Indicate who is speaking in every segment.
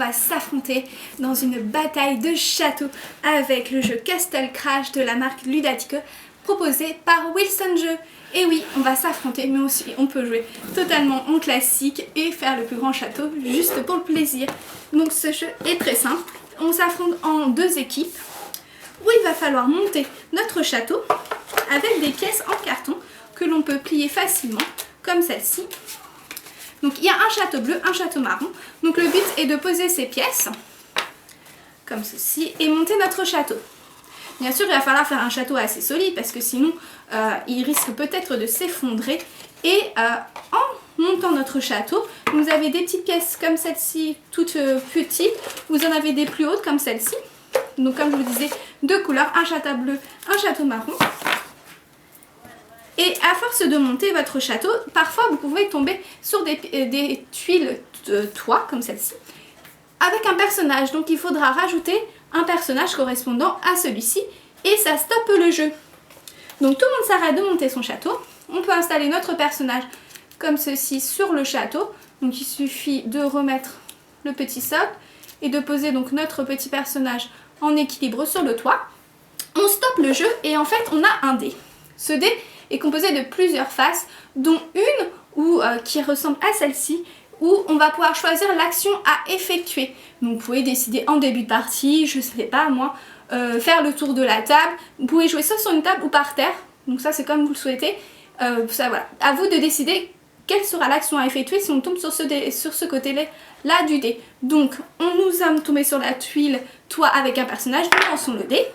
Speaker 1: va s'affronter dans une bataille de château avec le jeu Castle Crash de la marque Ludatica proposé par Wilson Jeux. Et oui, on va s'affronter, mais aussi on peut jouer totalement en classique et faire le plus grand château juste pour le plaisir. Donc ce jeu est très simple. On s'affronte en 2 équipes où il va falloir monter notre château avec des pièces en carton que l'on peut plier facilement, comme celle-ci. Donc il y a un château bleu, un château marron. Donc le but est de poser ces pièces, comme ceci, et monter notre château. Bien sûr, il va falloir faire un château assez solide parce que sinon, il risque peut-être de s'effondrer. Et en montant notre château, vous avez des petites pièces comme celle-ci, toutes petites. Vous en avez des plus hautes comme celle-ci. Donc comme je vous disais, 2 couleurs, un château bleu, un château marron. Et à force de monter votre château, parfois vous pouvez tomber sur des tuiles de toit comme celle-ci avec un personnage. Donc il faudra rajouter un personnage correspondant à celui-ci et ça stoppe le jeu. Donc tout le monde s'arrête de monter son château. On peut installer notre personnage comme ceci sur le château. Donc il suffit de remettre le petit socle et de poser donc notre petit personnage en équilibre sur le toit. On stoppe le jeu et en fait on a un dé. Ce dé est composé de plusieurs faces, dont une qui ressemble à celle-ci, où on va pouvoir choisir l'action à effectuer. Donc vous pouvez décider en début de partie, je sais pas moi, faire le tour de la table. Vous pouvez jouer soit sur une table ou par terre, donc ça c'est comme vous le souhaitez. Ça, voilà. À vous de décider quelle sera l'action à effectuer si on tombe sur ce côté-là du dé. Donc on nous a tombé sur la tuile toit avec un personnage, nous lançons le dé.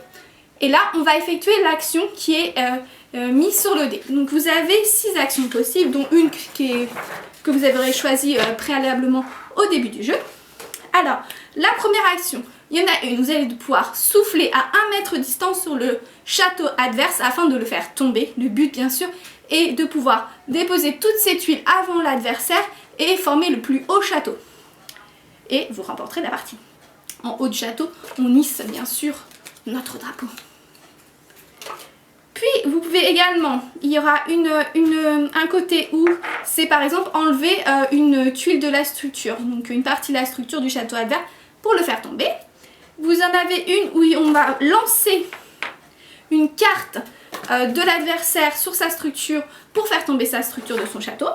Speaker 1: Et là, on va effectuer l'action qui est mise sur le dé. Donc vous avez 6 actions possibles, dont une que vous avez choisie préalablement au début du jeu. Alors, la première action, il y en a une, vous allez pouvoir souffler à 1 mètre de distance sur le château adverse afin de le faire tomber. Le but, bien sûr, est de pouvoir déposer toutes ces tuiles avant l'adversaire et former le plus haut château. Et vous remporterez la partie. En haut du château, on hisse bien sûr notre drapeau. Puis vous pouvez également, il y aura un côté où c'est par exemple enlever une tuile de la structure, donc une partie de la structure du château adverse pour le faire tomber. Vous en avez une où on va lancer une carte de l'adversaire sur sa structure pour faire tomber sa structure de son château.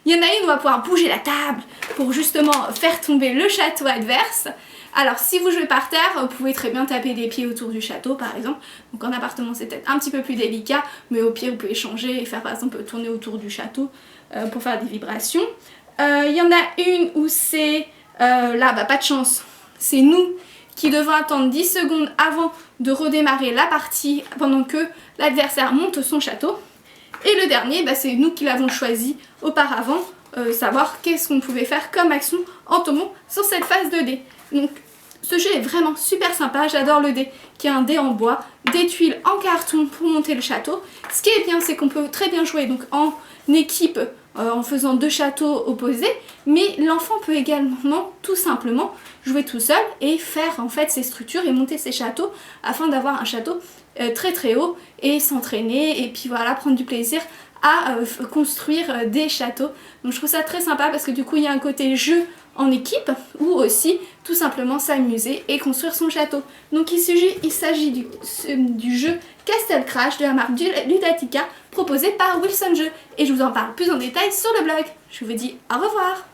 Speaker 1: Il y en a une où on va pouvoir bouger la table pour justement faire tomber le château adverse. Alors si vous jouez par terre, vous pouvez très bien taper des pieds autour du château par exemple. Donc en appartement c'est peut-être un petit peu plus délicat, mais au pire vous pouvez changer et faire par exemple tourner autour du château pour faire des vibrations. Il y en a une où c'est, là bah pas de chance, c'est nous qui devons attendre 10 secondes avant de redémarrer la partie pendant que l'adversaire monte son château. Et le dernier, bah, c'est nous qui l'avons choisi auparavant, savoir qu'est-ce qu'on pouvait faire comme action en tombant sur cette phase de dé. Donc ce jeu est vraiment super sympa, j'adore le dé qui est un dé en bois, des tuiles en carton pour monter le château. Ce qui est bien, c'est qu'on peut très bien jouer donc en équipe en faisant 2 châteaux opposés, mais l'enfant peut également tout simplement jouer tout seul et faire en fait ses structures et monter ses châteaux afin d'avoir un château très très haut et s'entraîner et puis voilà, prendre du plaisir à construire des châteaux. Donc je trouve ça très sympa parce que du coup il y a un côté jeu en équipe ou aussi tout simplement s'amuser et construire son château. Donc il s'agit du jeu Castle Crash de la marque Ludatica proposé par Wilson Jeux et je vous en parle plus en détail sur le blog. Je vous dis au revoir.